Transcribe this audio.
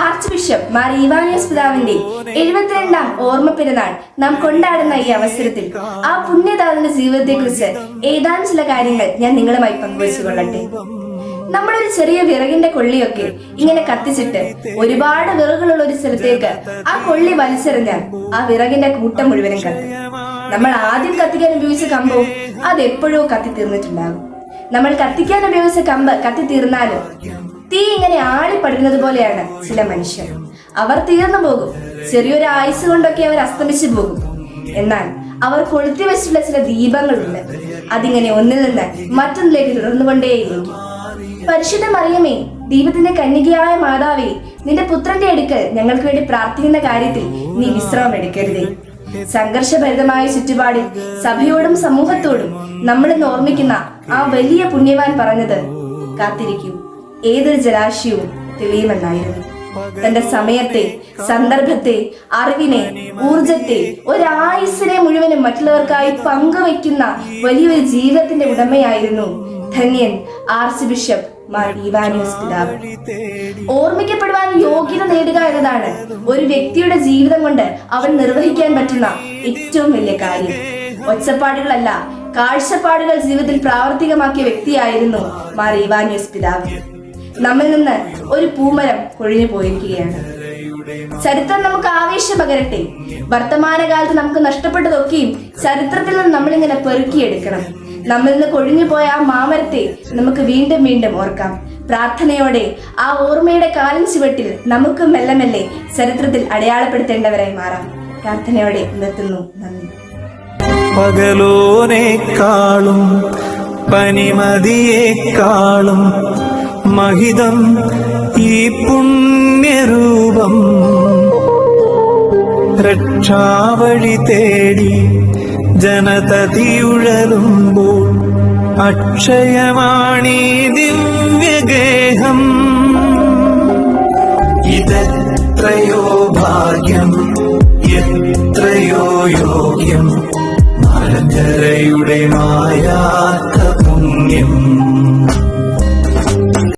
Arch bishop Mar Ivanios പിതാവിന്റെ 72ാം ഓർമ്മ പെരുന്നാൾ നാം കൊണ്ടാടുന്ന ഈ അവസരത്തിൽ ആ പുണ്യദാതന്റെ ജീവിതത്തെക്കുറിച്ച് ഏതാനും ചില കാര്യങ്ങൾ ഞാൻ നിങ്ങളുമായി പങ്കുവച്ചുകൊള്ളട്ടെ. നമ്മളൊരു ചെറിയ വിറകിന്റെ കൊള്ളിയൊക്കെ ഇങ്ങനെ കത്തിച്ചിട്ട് ഒരുപാട് വിറകുകളുള്ള ഒരു സ്ഥലത്തേക്ക് ആ കൊള്ളി വലിച്ചെറിഞ്ഞാൽ ആ വിറകിന്റെ കൂട്ടം മുഴുവനും കത്തും. നമ്മൾ ആദ്യം കത്തിക്കാൻ ഉപയോഗിച്ച കമ്പവും അതെപ്പോഴോ കത്തിത്തീർന്നിട്ടുണ്ടാകും. നമ്മൾ കത്തിക്കാൻ ഉപയോഗിച്ച കമ്പ് കത്തിത്തീർന്നാലും തീ ഇങ്ങനെ ആളിപ്പടരുന്നത് പോലെയാണ് ചില മനുഷ്യർ. അവർ തീർന്നു പോകും, ചെറിയൊരു ആയുസ് കൊണ്ടൊക്കെ അവർ അസ്തമിച്ചു പോകും. എന്നാൽ അവർ കൊളുത്തി വെച്ചിട്ടുള്ള ചില ദീപങ്ങളുണ്ട്, അതിങ്ങനെ ഒന്നിൽ നിന്ന് മറ്റൊന്നിലേക്ക് തുടർന്നുകൊണ്ടേയിരിക്കും. പരിശുദ്ധ മറിയമേ, ദൈവത്തിന്റെ കന്യകയായ മാതാവേ, നിന്റെ പുത്രന്റെ അടുക്കൽ ഞങ്ങൾക്ക് വേണ്ടി പ്രാർത്ഥിക്കുന്ന കാര്യത്തിൽ നീ വിശ്രമം എടുക്കരുതേ. സംഘർഷഭരിതമായ ചുറ്റുപാടിൽ സഭയോടും സമൂഹത്തോടും നമ്മളിന്ന് ഓർമ്മിക്കുന്ന ആ വലിയ പുണ്യവാൻ പറഞ്ഞത്, കാത്തിരിക്കൂ, ഏതൊരു ജലാശയവും തെളിയുമെന്നായിരുന്നു. തന്റെ സമയത്തെ, സന്ദർഭത്തെ, അറിവിനെ, ഊർജത്തെ, ഒരായുസ്സിനെ മുഴുവനും മറ്റുള്ളവർക്കായി പങ്കുവയ്ക്കുന്ന വലിയൊരു ജീവിതത്തിന്റെ ഉടമയായിരുന്നു ധന്യൻ ആർച്ച് ബിഷപ്പ് മാർ ഈവാനിയോസ് പിതാവ്. ഓർമ്മിക്കപ്പെടുവാൻ യോഗ്യത നേടുക എന്നതാണ് ഒരു വ്യക്തിയുടെ ജീവിതം കൊണ്ട് അവൻ നിർവഹിക്കാൻ പറ്റുന്ന ഏറ്റവും വലിയ കാര്യം. ഒച്ചപ്പാടുകളല്ല, കാഴ്ചപ്പാടുകൾ ജീവിതത്തിൽ പ്രാവർത്തികമാക്കിയ വ്യക്തിയായിരുന്നു മാർ ഈവാനിയോസ് പിതാവ്. നമ്മിൽ നിന്ന് ഒരു പൂമരം കൊഴിഞ്ഞു പോയിരിക്കുകയാണ്. ചരിത്രം നമുക്ക് ആവേശം പകരട്ടെ. വർത്തമാനകാലത്ത് നമുക്ക് നഷ്ടപ്പെട്ടതൊക്കെയും ചരിത്രത്തിൽ നിന്ന് നമ്മളിങ്ങനെ പെറുക്കിയെടുക്കണം. നമ്മിൽ നിന്ന് കൊഴിഞ്ഞു പോയ ആ മാമരത്തെ നമുക്ക് വീണ്ടും വീണ്ടും ഓർക്കാം. പ്രാർത്ഥനയോടെ ആ ഓർമ്മയുടെ കാലം ചുവട്ടിൽ നമുക്ക് മെല്ലെ മെല്ലെ ചരിത്രത്തിൽ അടയാളപ്പെടുത്തേണ്ടവരായി മാറാം. പ്രാർത്ഥനയോടെ നിർത്തുന്നു. നന്ദി. പകലോനേക്കാളും പനിമതിയേക്കാളും മഹിതം ഈ പുണ്യരൂപം, രക്ഷാവഴി തേടി ജനതതിയുഴലുമ്പോൾ അക്ഷയമാണീ ദിവ്യഗേഹം. ഇതെത്രയോ ഭാഗ്യം, എത്രയോ യോഗ്യം, മലങ്കരയുടെ മായാത്ത പുണ്യം.